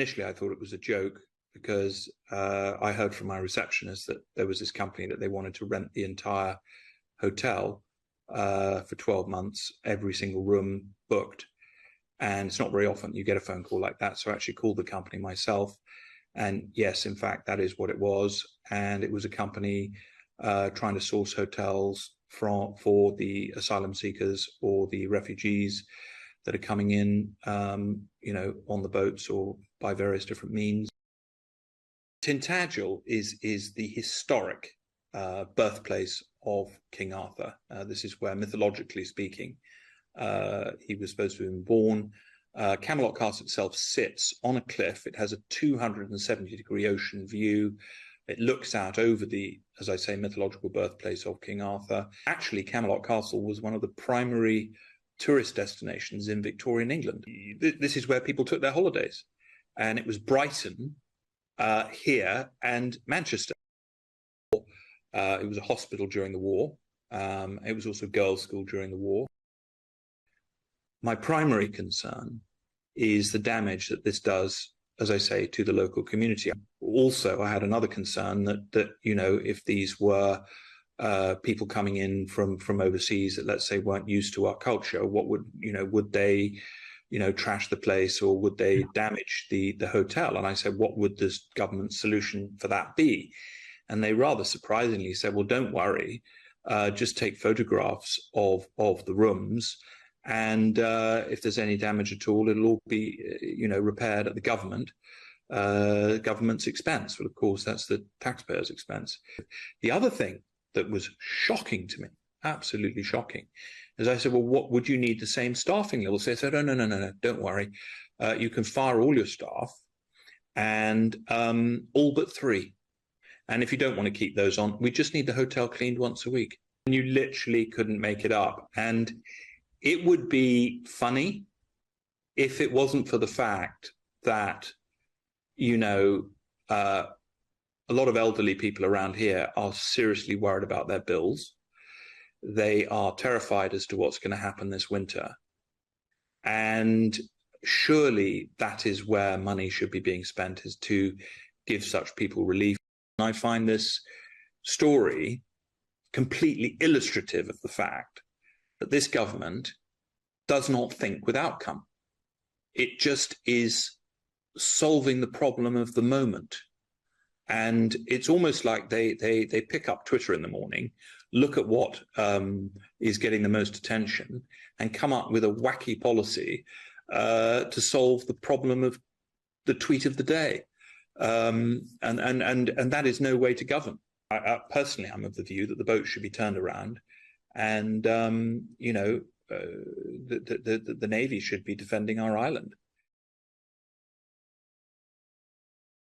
Initially, I thought it was a joke because I heard from my receptionist that there was this company that they wanted to rent the entire hotel for 12 months, every single room booked. And it's not very often you get a phone call like that. So I actually called the company myself. And yes, in fact, that is what it was. And it was a company trying to source hotels for the asylum seekers or the refugees that are coming in, on the boats or by various different means. Tintagel is the historic birthplace of King Arthur. This is where, mythologically speaking, he was supposed to have been born. Camelot Castle itself sits on a cliff. It has a 270-degree ocean view. It looks out over the, as I say, mythological birthplace of King Arthur. Actually, Camelot Castle was one of the primary tourist destinations in Victorian England. This is where people took their holidays. And it was Brighton, here, and Manchester. It was a hospital during the war. It was also a girls' school during the war. My primary concern is the damage that this does, as I say, to the local community. Also, I had another concern that if these were people coming in from overseas that, let's say, weren't used to our culture, what would they, trash the place, or would they damage the hotel? And I said, what would this government solution for that be? And they rather surprisingly said, well, don't worry, just take photographs of the rooms. And if there's any damage at all, it'll all be, repaired at the government's expense. Well, of course, that's the taxpayers' expense. The other thing that was shocking to me, absolutely shocking, is I said, well, what would you need the same staffing levels? They said, oh, no, don't worry. You can fire all your staff and all but 3. And if you don't want to keep those on, we just need the hotel cleaned once a week. And you literally couldn't make it up. And it would be funny if it wasn't for the fact that, a lot of elderly people around here are seriously worried about their bills. They are terrified as to what's going to happen this winter. And surely that is where money should be being spent, is to give such people relief. And I find this story completely illustrative of the fact that this government does not think with outcome. It just is solving the problem of the moment. And it's almost like they pick up Twitter in the morning, look at what is getting the most attention, and come up with a wacky policy to solve the problem of the tweet of the day. And that is no way to govern. Personally, I'm of the view that the boat should be turned around, and the Navy should be defending our island.